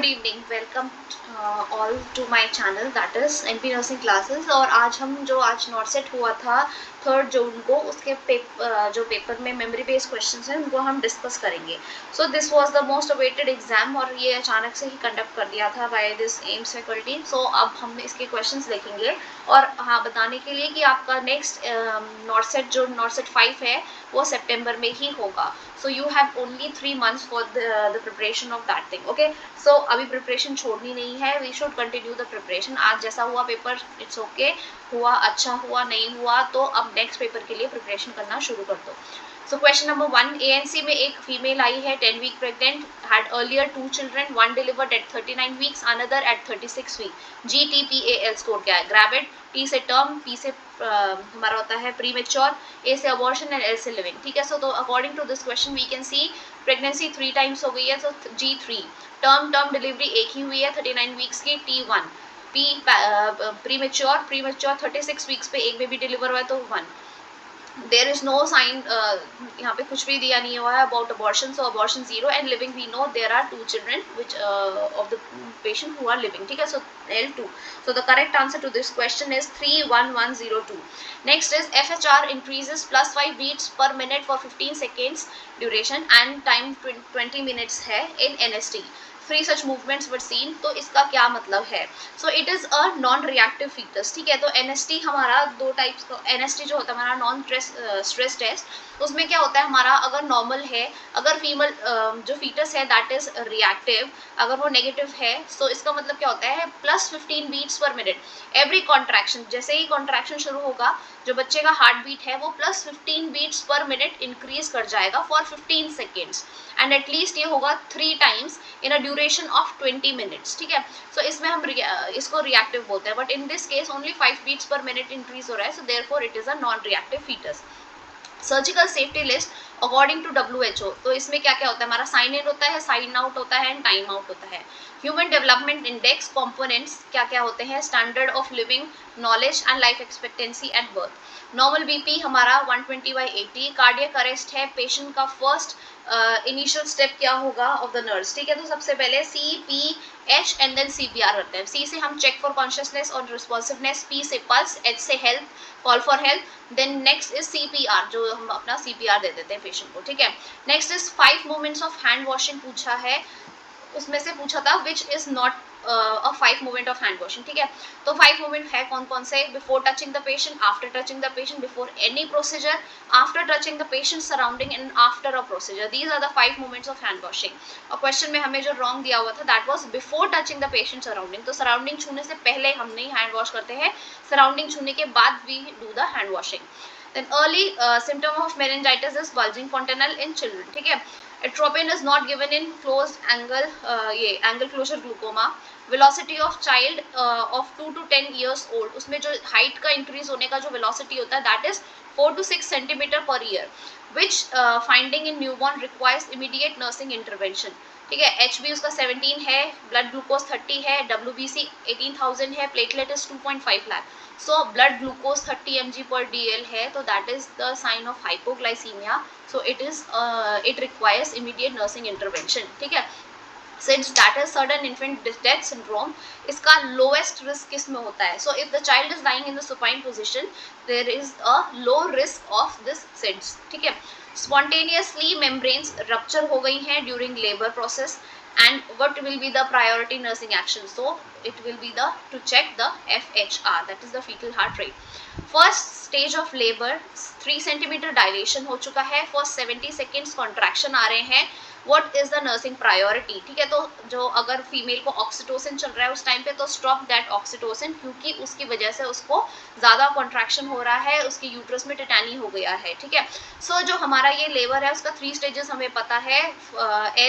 Good evening, welcome all to my channel that is MP nursing classes. और आज हम जो आज नॉट सेट हुआ था 3 जून को, उसके जो पेपर में मेमोरी बेस्ड क्वेश्चंस हैं उनको हम डिस्कस करेंगे। So this was the most awaited exam और ये अचानक से ही कंडक्ट कर दिया था बाय दिस एम्स फैकल्टी। सो अब हम इसके क्वेश्चंस देखेंगे और हाँ, बताने के लिए कि आपका नेक्स्ट नॉट सेट जो नॉट सेट 5 है वो सितंबर में ही होगा। So you have only 3 months for the preparation of that thing. Okay, so अभी प्रिपरेशन छोड़नी नहीं है, we should continue the preparation. आज जैसा हुआ पेपर इट्स ओके, हुआ अच्छा हुआ, नहीं हुआ तो अब नेक्स्ट पेपर के लिए प्रिपरेशन करना शुरू कर दो। सो क्वेश्चन नंबर 1, एएनसी में एक फीमेल आई है 10 week pregnant, had earlier 2 children, one delivered at 39 weeks, another at 36 week. GTPAL score क्या है? Grab it. टी से टर्म, पी से हमारा होता है प्री मेच्योर, ए से अबॉर्शन एंड एल से लिविंग। ठीक है, सो तो according to this question we can see pregnancy 3 times हो गई है, तो G3। टर्म डिलीवरी एक ही हुई है 39 वीक्स की, T1। P pre mature 36 weeks पे एक बेबी डिलीवर हुआ है तो 1। देर इज नो साइन, यहाँ पे कुछ भी दिया नहीं हुआ है about abortion, so abortion 0 and living we know there are 2 children which of the patient who are living. ठीक है, सो L2। so the correct answer to this question is 31102. next is FHR increases +5 beats per minute for 15 seconds duration and time 20 minutes है in NST. 3 such movements were seen। तो इसका क्या मतलब है? So it is a non reactive fetus. ठीक है, तो NST हमारा 2 टाइप्स का NST जो होता है हमारा नॉन स्ट्रेस टेस्ट, उसमें क्या होता है हमारा अगर नॉर्मल है, अगर फीमेल जो फीटस है दैट इज रिएक्टिव, अगर वो नेगेटिव है तो इसका मतलब क्या होता है +15 beats per minute every contraction. जैसे ही कॉन्ट्रैक्शन शुरू होगा जो बच्चे का हार्ट बीट है वो +15 बीट्स पर मिनट इंक्रीज कर जाएगा फॉर 15 सेकेंड्स एंड एटलीस्ट ये होगा 3 times in a duration of 20 minutes. ठीक है, सो इसमें हम इसको रिएक्टिव बोलते हैं, but in this case only 5 beats per minute increase हो रहा है, so therefore it is a non reactive fetus. Surgical safety list according to WHO, तो इसमें क्या क्या होता है हमारा साइन इन होता है, साइन आउट होता है एंड टाइम आउट होता है। ह्यूमन डेवलपमेंट इंडेक्स कंपोनेंट्स क्या क्या होते हैं? Standard of living, knowledge and life expectancy at birth. Normal BP हमारा 120/80। कार्डियक अरेस्ट है, पेशेंट का फर्स्ट इनिशियल स्टेप क्या होगा ऑफ द नर्स? ठीक है, तो सबसे पहले CPH एंड देन CPR करते हैं। C से हम चेक फॉर कॉन्शियसनेस और रिस्पॉन्सिवनेस, P से पल्स, H से health, call for help, then next is CPR जो हम अपना CPR दे देते हैं पेशेंट को। ठीक है, next is 5 movements of hand washing पूछा है, उसमें से पूछा था which is not a 5 movement of hand washing. ठीक है, तो 5 मूवमेंट है कौन कौन से? Before touching the patient, after touching the patient, before any procedure, after touching the patient surrounding and after a procedure. These are the 5 movements of hand washing. और question में हमें जो रॉन्ग दिया हुआ था that was before touching the patient surrounding, तो surrounding छूने से पहले हम नहीं हैंड वॉश करते हैं, सराउंडिंग छूने के बाद we do the hand washing. Then early symptom of meningitis is bulging fontanelle in children. ठीक है, atropine is not given in closed angle ये angle closure glaucoma. velocity of child of 2 to 10 years old, उसमें जो height का increase होने का जो velocity होता है that is 4 to 6 centimeter per year. which finding in newborn requires immediate nursing intervention. ठीक है, HB उसका 17 है, ब्लड ग्लूकोज 30 है, WBC 18,000 है, platelet is 2.5 lakh. So blood glucose 30 mg/dl है, तो that is the sign of hypoglycaemia, so it requires immediate nursing intervention. ठीक है, since that is sudden infant death syndrome, इसका लोएस्ट रिस्क किस में होता है? So if the child is lying in the supine position there is a low risk of this SIDS. ठीक है, spontaneously membranes rupture हो गई हैं during labour process and what will be the priority nursing action? So it will be the to check the FHR, that is the fetal heart rate. first stage of labor 3 centimeter dilation हो चुका है, for 70 seconds contraction आ रहे हैं, what is the nursing priority? ठीक है, तो जो अगर फीमेल को ऑक्सीटोसिन चल रहा है उस टाइम पे तो स्टॉप दैट ऑक्सीटोसिन, क्योंकि उसकी वजह से उसको ज़्यादा कॉन्ट्रैक्शन हो रहा है, उसके यूट्रस में टेटानी हो गया है। ठीक है, सो जो हमारा ये लेबर है उसका 3 स्टेजेस हमें पता है,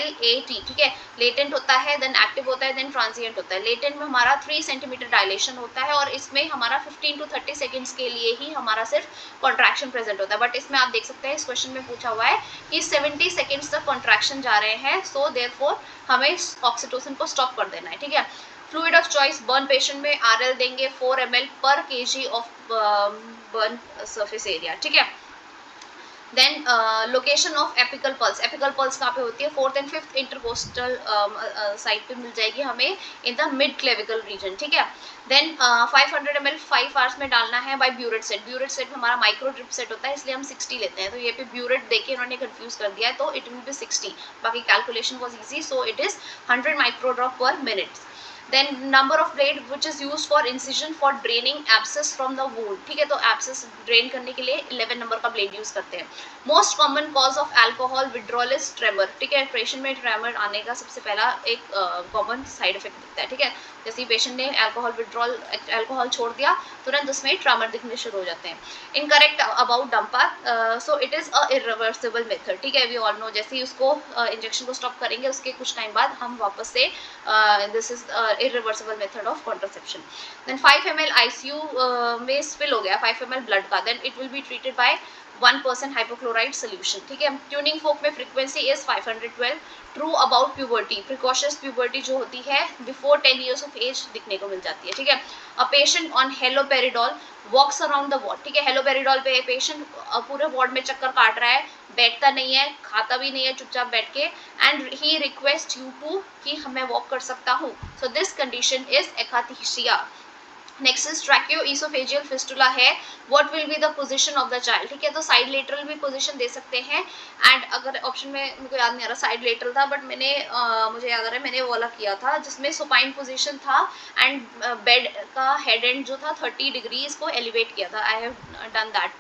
LAT। ठीक है, लेटेंट होता है, देन एक्टिव होता है, देन ट्रांजिएंट होता है। लेटेंट में हमारा 3 सेंटीमीटर डायलेशन होता है और इसमें हमारा 15 to 30 सेकेंड्स के लिए ही हमारा सिर्फ कॉन्ट्रैक्शन प्रेजेंट होता है, बट इसमें आप देख सकते हैं इस क्वेश्चन में पूछा हुआ है कि 70 सेकेंड्स तक कॉन्ट्रैक्शन जा रहे हैं, सो देयरफॉर हमें ऑक्सीटोसिन को स्टॉप कर देना है। ठीक है, fluid of choice burn patient में RL देंगे 4 ml per kg of burn surface area. ठीक है, then location of apical pulse कहाँ पे होती है, 4th and 5th intercostal side पे मिल जाएगी हमें in the mid clavicle region, ठीक है। देन 500 ml 5 आवर्स में डालना है बाय ब्यूरेट सेट हमारा माइक्रो ड्रिप सेट होता है, इसलिए हम 60 लेते हैं, तो ये पे ब्यूरेट देके इन्होंने कंफ्यूज कर दिया है, तो इट विल बी 60, बाकी calculation was easy, so it is 100 microdrop पर minute. Then number of blade which is use for incision for draining abscess from the wound, ठीक है, तो एब्सेस ड्रेन करने के लिए 11 नंबर का ब्लेड यूज करते हैं। Most common cause of alcohol withdrawal is tremor, ठीक है, पेशेंट में ट्रेमर आने का सबसे पहला एक कॉमन साइड इफेक्ट दिखता है, ठीक है, जैसे पेशेंट ने अल्कोहल छोड़ दिया तुरंत उसमें ट्रेमर दिखने शुरू हो जाते हैं। Incorrect about dumper, so it is a irreversible method, ठीक है, वी ऑल नो, जैसे ही उसको इंजेक्शन को स्टॉप करेंगे उसके कुछ टाइम बाद हम वापस से this is irreversible method of contraception. Then 5 ml ICU में spill हो गया 5 ml blood का, then it will be treated by 1% hypochlorite solution, ठीक है। ट्यूनिंग फोक में frequency is 512, true about puberty, precocious puberty जो होती है बिफोर 10 years ऑफ एज दिखने को मिल जाती है, ठीक है। A patient on haloperidol walks around the ward, ठीक है, हेलोपेरिडोल पे पेशेंट पूरे वार्ड में चक्कर काट रहा है, बैठता नहीं है, खाता भी नहीं है, चुपचाप बैठ के, and he request you to कि मैं वॉक कर सकता हूँ, so this condition is akathisia. Next is tracheoesophageal fistula है, what will be the position of the child, ठीक है, तो साइड लेटरल भी पोजीशन दे सकते हैं, एंड अगर ऑप्शन में मेरे को याद नहीं आ रहा साइड लेटरल था, बट मैंने मुझे याद आ रहा है मैंने वो वाला किया था जिसमें सुपाइन पोजीशन था, एंड बेड का हेड एंड जो था 30 डिग्रीज को एलिवेट किया था, I have done that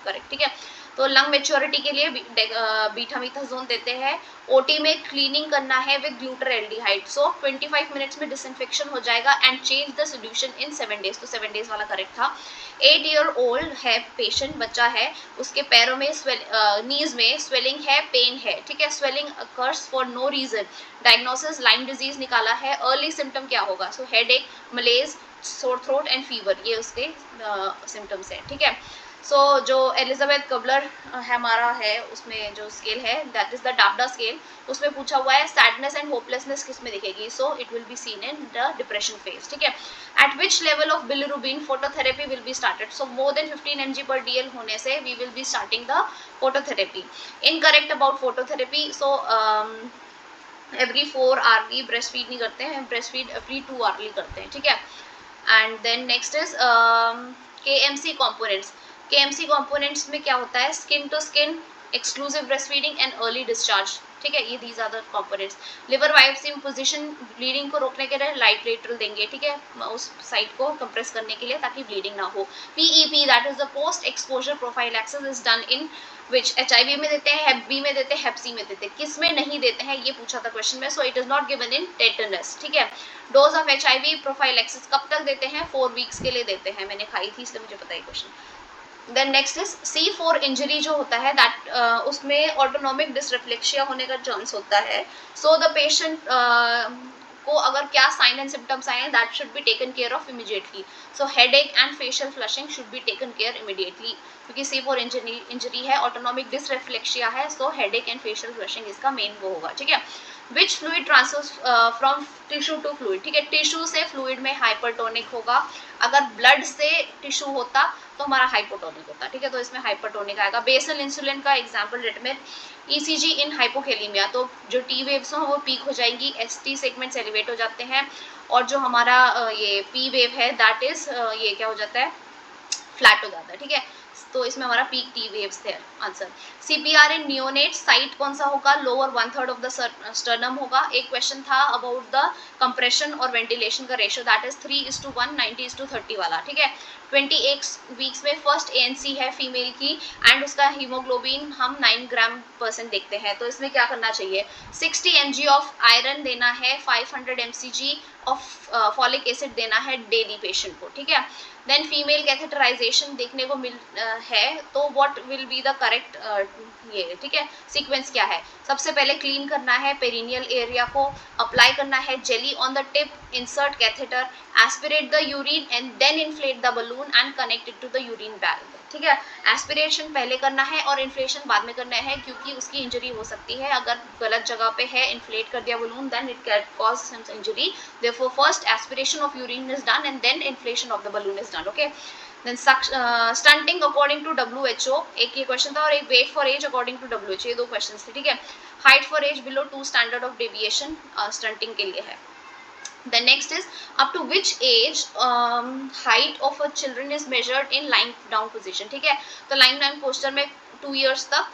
correct, ठीक है। तो लंग मेच्योरिटी के लिए बीटा मीथाजोन देते हैं। ओटी में क्लीनिंग करना है विद ग्लूटाराल्डिहाइड, सो 25 मिनट्स में डिसइंफेक्शन हो जाएगा and change the solution in 7 days, तो 7 डेज वाला करेक्ट था। 8 ईयर ओल्ड है पेशेंट, बच्चा है, उसके पैरों में नीज में स्वेलिंग है, पेन है, ठीक है, swelling occurs for no reason, diagnosis Lyme disease निकाला है, अर्ली सिम्टम क्या होगा, सो headache, मलेज, sore throat and fever, ये उसके सिम्टम्स है, ठीक है। सो जो एलिजाबेथ कबलर हमारा है उसमें जो स्केल है दैट इज द डाबडा स्केल, उसमें पूछा हुआ है सैडनेस एंड होपलेसनेस किस में दिखेगी, so it will be seen in the depression phase, ठीक है। At which level of bilirubin phototherapy will be started, so more than 15 mg per DL होने से we will be starting the phototherapy. Incorrect about phototherapy, so every 4 hourly breast feed नहीं करते हैं, breast feed every 2 hourly करते हैं, ठीक है। And then next is KMC components, KMC components में क्या होता है, skin to skin, exclusive breast feeding and early discharge, ठीक है, ये these are the components. Liver biopsy position bleeding को रोकने के लिए लाइट लेटरल देंगे, ठीक है, उस साइट को कंप्रेस करने के लिए ताकि ब्लीडिंग ना हो। PEP that is the post exposure prophylaxis is done in which, HIV में देते हैं, Hep B में देते हैं, Hep C में देते हैं, किस में नहीं देते हैं ये पूछा था क्वेश्चन में, सो it is not given in tetanus, ठीक है। डोज ऑफ HIV प्रोफाइलैक्सिस कब तक देते हैं, 4 वीक्स के लिए देते हैं, मैंने खाई थी इसलिए मुझे पता है question. Then next is C4 injury जो होता है दैट उसमें ऑटोनॉमिक डिसरिफ्लेक्सिया होने का चांस होता है, सो द पेशेंट को अगर क्या साइन एंड सिम्टम्स आए that should be taken care of immediately, so headache and facial flushing should be taken care immediately, क्योंकि C4 इंजरी है, ऑटोनॉमिक डिसरिफ्लेक्सिया है, so headache and facial flushing इसका main वो होगा, ठीक है। Which fluid transfer from tissue to fluid, ठीक है, टिश्यू से फ्लूइड में हाइपरटोनिक होगा, अगर ब्लड से टिश्यू होता तो हमारा हाइपोटोनिक होता, ठीक है, तो इसमें हाइपरटोनिक आएगा। बेसल इंसुलिन का एग्जांपल रेटमेर, ECG इन हाइपोकेलीमिया, तो जो T वेव्स हो वो पीक हो जाएंगी, ST सेगमेंट्स एलिवेट हो जाते हैं, और जो हमारा ये P वेव है दैट इज ये क्या हो जाता है, फ्लैट हो जाता है, ठीक है, तो इसमें हमारा पीक T वेव्स थे आंसर। CPR इन नियोनेट साइट कौन सा होगा, लोअर 1/3 ऑफ द स्टर्नम होगा। एक क्वेश्चन था अबाउट द कंप्रेशन और वेंटिलेशन का रेशियो दैट इज 3:1 90:30 वाला, ठीक है। 28 वीक्स में फर्स्ट ANC है फीमेल की, एंड उसका हीमोग्लोबिन हम 9 g% देखते हैं, तो इसमें क्या करना चाहिए, 60 mg ऑफ आयरन देना है, 500 mcg ऑफ फॉलिक एसिड देना है डेली पेशेंट को, ठीक है। देन फीमेल कैथेटराइजेशन देखने को मिल है, तो what will be the correct ये, ठीक है, सीक्वेंस क्या है, सबसे पहले क्लीन करना है पेरिनियल एरिया को, अप्लाई करना है jelly on the tip, insert catheter, aspirate the urine and then inflate the balloon and connect it to the urine bag, ठीक है। एस्पिरेशन पहले करना है और इन्फ्लेशन बाद में करना है, क्योंकि उसकी इंजरी हो सकती है, अगर गलत जगह पे है इन्फ्लेट कर दिया balloon then it can cause some injury, therefore first aspiration of urine is done and then inflation of the balloon is done, okay। Then stunting according to WHO, एक ये क्वेश्चन था, और एक weight for age according to WHO, ये 2 question थे, ठीक है। Height for age below 2 standard of deviation stunting के लिए है। The next is up to which age height of a children is measured in lying down position, ठीक है। तो lying down posture में 2 years तक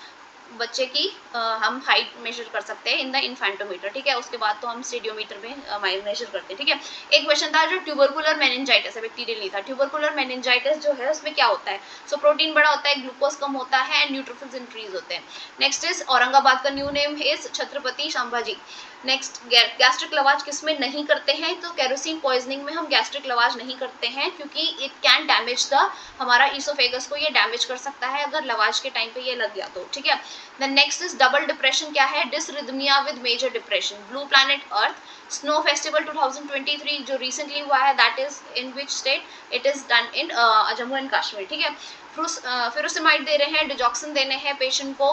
बच्चे की हम हाइट मेजर कर सकते हैं इन द इन्फेंटोमीटर, ठीक है। उसके बाद तो हम स्टेडियोमीटर में मेजर करते हैं, ठीक है। एक क्वेश्चन था जो ट्यूबरकुलर मेनिंजाइटिस है, बैक्टीरियल नहीं था। ट्यूबरकुलर मेनिंजाइटिस जो है उसमें क्या होता है, सो प्रोटीन बड़ा होता है, ग्लूकोज कम होता है एंड न्यूट्रोफिल्स इंक्रीज होते हैं। नेक्स्ट इज औरंगाबाद का new name is Chhatrapati Sambhaji. Next gastric lavage किसमें नहीं करते हैं, तो केरोसिन पॉइजनिंग में हम गैस्ट्रिक लवाज नहीं करते हैं क्योंकि इट कैन डैमेज द हमारा ईसोफेगस को, ये डैमेज कर सकता है अगर लवाज के टाइम पे ये लग गया तो, ठीक है। Then next is double depression क्या है, dysrhythmia with major depression. Blue planet earth snow festival 2023 जो रिसेंटली हुआ है, that is in which state, it is done in Jammu and Kashmir, ठीक है। फ्यूरोसेमाइड दे रहे हैं, डिजॉक्सिन देने हैं पेशेंट को,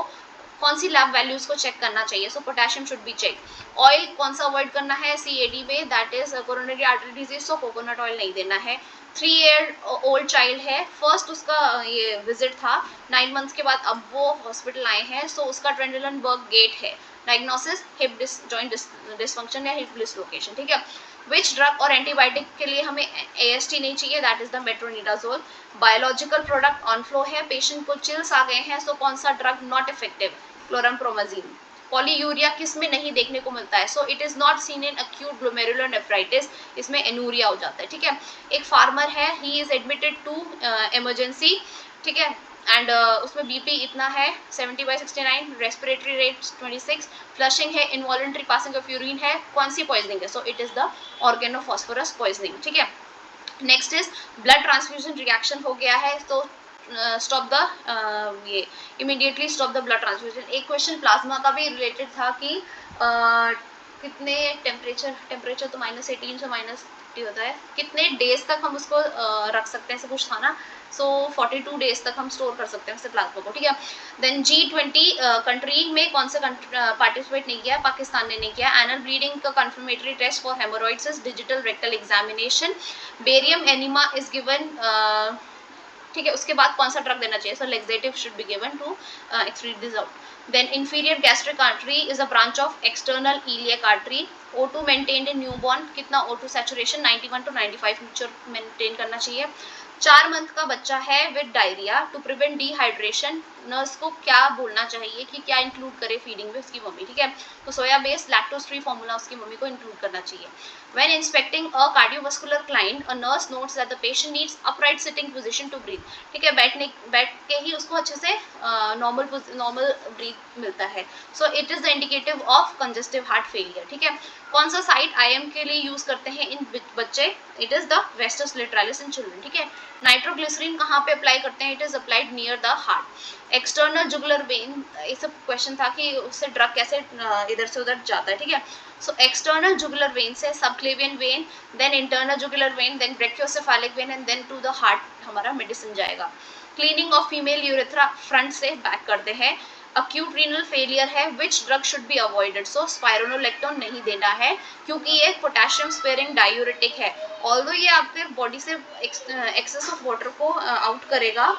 कौन सी लैब वैल्यूज को चेक करना चाहिए, so potassium should be check. Oil कौन सा अवॉइड करना है CAD में, that is coronary artery disease, so coconut oil नहीं देना है। 3 ईयर ओल्ड चाइल्ड है, फर्स्ट उसका ये विजिट था, 9 मंथ्स के बाद अब वो हॉस्पिटल आए हैं, सो उसका ट्रेंडलनबर्ग गेट है। डायग्नोसिस हिप जॉइंट डिसफंक्शन या हिप डिसलोकेशन, ठीक है। विच ड्रग और एंटीबायोटिक के लिए हमें AST नहीं चाहिए, that is the metronidazole. Biological product on flow है, पेशेंट को चिल्स आ गए हैं, सो कौन सा ड्रग नॉट इफेक्टिव, क्लोरमप्रोमाजीन। पॉलीयूरिया किस में नहीं देखने को मिलता है, so it is not seen in acute glomerular nephritis, इसमें एनूरिया हो जाता है, ठीक है। एक फार्मर है, he is admitted to emergency, ठीक है, एंड उसमें BP इतना है 70/69, रेस्पिरेटरी रेट 26, फ्लशिंग है, इनवॉलंटरी पासिंग ऑफ यूरिन है, कौन सी पॉइजनिंग है, so it is the organophosphorus poisoning, ठीक है। Next is blood transfusion reaction हो गया है, तो स्टॉप द ये immediately stop the blood transfusion. एक क्वेश्चन प्लाज्मा का भी रिलेटेड था कि कितने टेम्परेचर तो -18 से -50 होता है, कितने डेज तक हम उसको रख सकते हैं, ऐसा कुछ था ना, सो 42 डेज तक हम स्टोर कर सकते हैं उससे प्लाज्मा को, ठीक है। देन G20 कंट्री में कौन सा पार्टिसिपेट नहीं किया, पाकिस्तान ने नहीं किया। एनल ब्लीडिंग का confirmatory test for hemorrhoids, digital rectal examination, barium enema is given, ठीक है। उसके बाद कौन सा ड्रग देना चाहिए, so laxative should be given to excrete this out. Then inferior gastric artery is a branch of external iliac artery, O2 maintained in newborn, कितना O2 saturation 91 to 95 म्यूचर maintain करना चाहिए। 4 मंथ का बच्चा है with diarrhoea, to prevent dehydration nurse को क्या बोलना चाहिए कि क्या इंक्लूड करे फीडिंग में उसकी मम्मी, ठीक है। तो सोया बेस्ड लैक्टोज फ्री फॉर्मूला उसकी मम्मी को इंक्लूड करना चाहिए। When inspecting a cardiovascular client, a nurse notes that the patient needs upright sitting position to breathe, ठीक है, बैठ के ही उसको अच्छे से नॉर्मल ब्रीथ मिलता है, so it is the indicative of congestive heart failure, ठीक है। कौन सा साइट IM के लिए यूज करते हैं इन बच्चे, it is the vastus lateralis in children, ठीक है। नाइट्रोग्लिसरीन कहाँ पे अप्लाई करते हैं, it is applied near the heart. External jugular vein, ये सब क्वेश्चन था कि उससे ड्रग कैसे इधर से उधर जाता है, ठीक है। सो एक्सटर्नल जुगुलर वेन से subclavian vein, then internal jugular vein, then brachiocephalic vein and then to the heart हमारा मेडिसिन जाएगा। Cleaning of female urethra front से बैक करते हैं। अक्यूट रीनल फेलियर है, which drug should be avoided, so spironolactone नहीं देना है क्योंकि ये पोटेशियम स्पेयरिंग डायूरेटिक है। ऑल्दो ये आपके बॉडी से एक्सेस ऑफ वाटर को आउट करेगा,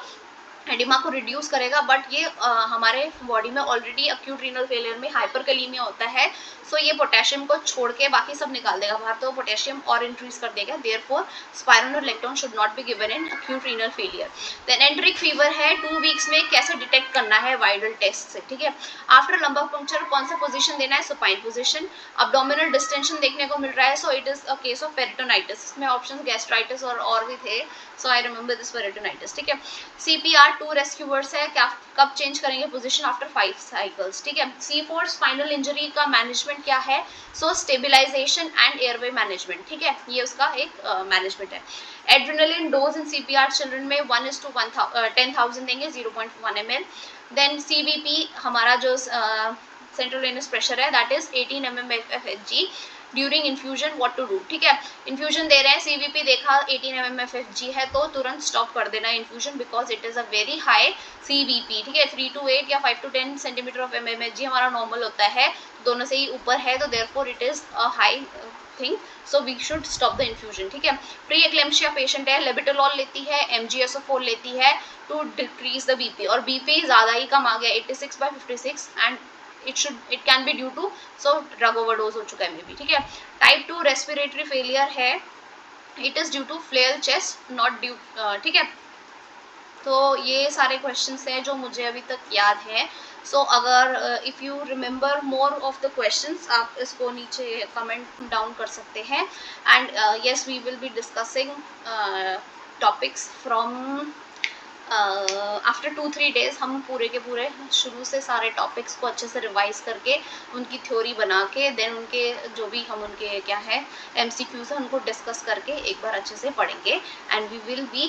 एडिमा को रिड्यूस करेगा, बट ये हमारे बॉडी में ऑलरेडी अक्यूट रीनल फेलियर में हाइपरकैलेमिया होता है, सो ये पोटेशियम को छोड़ के बाकी सब निकाल देगा बाहर, तो पोटेशियम और इंक्रीज कर देगा, therefore spironolactone should not be given in acute renal failure. Then enteric fever है, 2 वीक्स में कैसे डिटेक्ट करना है, वाइडल टेस्ट से, ठीक है। आफ्टर लंबर पंक्चर कौन सा पोजीशन देना है, सुपाइन पोजीशन। अब्डोमिनल डिस्टेंशन देखने को मिल रहा है, so it is a case of peritonitis, इसमें ऑप्शंस गैस्ट्राइटिस और भी थे, सो आई रिमेंबर दिस पेरिटोनाइटिस, ठीक है। CPR 2 रेस्क्यू वर्ड्स है, क्या कब चेंज करेंगे पोजीशन, आफ्टर 5 साइकिल्स, ठीक है। C4 स्पाइनल इंजरी का मैनेजमेंट क्या है, so stabilisation and airway management, ठीक है, ये उसका एक मैनेजमेंट है। Adrenaline dose in CPR children में 1:10,000 देंगे, 0.1 ml। देन CVP हमारा जो सेंट्रल वेनस प्रेशर है that is 18 mmFFHg during infusion what to do. ठीक है, इन्फ्यूजन दे रहे हैं, सीवीपी देखा 18 mmFFG है तो तुरंत स्टॉप कर देना infusion because it is a very high CVP. ठीक है, 3 to 8 या 5 to 10 सेंटीमीटर ऑफ mmHg हमारा नॉर्मल होता है, दोनों से ही ऊपर है तो therefore it is a high thing, so we should stop the infusion. ठीक है, प्री एक्लेम्पशिया पेशेंट है, लेबिटोलॉल लेती है, MgSO4 लेती है टू डिक्रीज द बीपी, और बीपी ज़्यादा ही कम आ गया 86/56 and it can be due to, so drug overdose हो चुका है मे बी। ठीक है, टाइप 2 रेस्पिरेटरी फेलियर है, it is due to flail chest not due. ठीक है, तो ये सारे क्वेश्चंस हैं जो मुझे अभी तक याद हैं। सो अगर if you remember more of the questions आप इसको नीचे कमेंट डाउन कर सकते हैं and yes we will be discussing topics from after 2-3 days. हम पूरे के पूरे शुरू से सारे टॉपिक्स को अच्छे से रिवाइज करके उनकी थ्योरी बना के देन उनके जो भी हम उनके क्या है MCQs है उनको डिस्कस करके एक बार अच्छे से पढ़ेंगे and we will be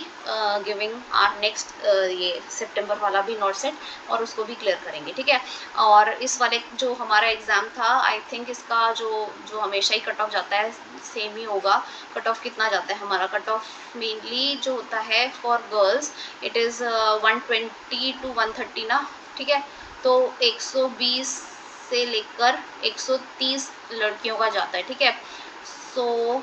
giving our next ये सितंबर वाला भी नोट सेट और उसको भी क्लियर करेंगे। ठीक है, और इस वाले जो हमारा एग्ज़ाम था आई थिंक इसका जो हमेशा ही कट ऑफ जाता है सेम ही होगा। कट ऑफ कितना जाता है हमारा, कट ऑफ मेनली जो होता है for girls it is 120 to 130 ना। ठीक है, तो 120 से लेकर 130 लड़कियों का जाता है। ठीक है, सो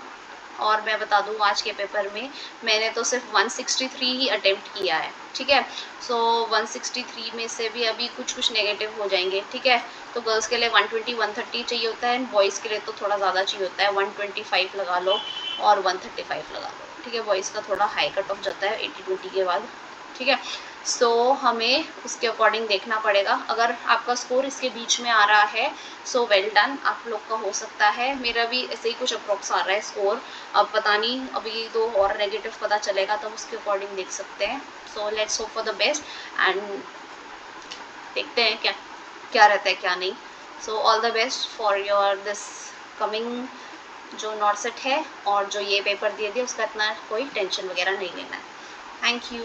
और मैं बता दूं आज के पेपर में मैंने तो सिर्फ 163 ही अटेम्प्ट किया है। ठीक है, सो 163 में से भी अभी कुछ नेगेटिव हो जाएंगे। ठीक है, तो गर्ल्स के लिए 120-130 चाहिए होता है एंड बॉयज़ के लिए तो थोड़ा ज़्यादा चाहिए होता है, 125 लगा लो और 135 लगा लो। ठीक है, बॉयज़ का थोड़ा हाई कट ऑफ जाता है 80-20 के बाद। ठीक है, सो हमें उसके अकॉर्डिंग देखना पड़ेगा। अगर आपका स्कोर इसके बीच में आ रहा है सो वेल डन, आप लोग का हो सकता है। मेरा भी ऐसे ही कुछ अप्रोक्स आ रहा है स्कोर, अब पता नहीं, अभी तो और नेगेटिव पता चलेगा तब उसके अकॉर्डिंग देख सकते हैं। So let's hope for the best and देखते हैं क्या क्या रहता है क्या नहीं। So all the best for your this coming जो नॉट सेट है, और जो ये पेपर दिए उसका इतना कोई टेंशन वगैरह नहीं लेना है। Thank you.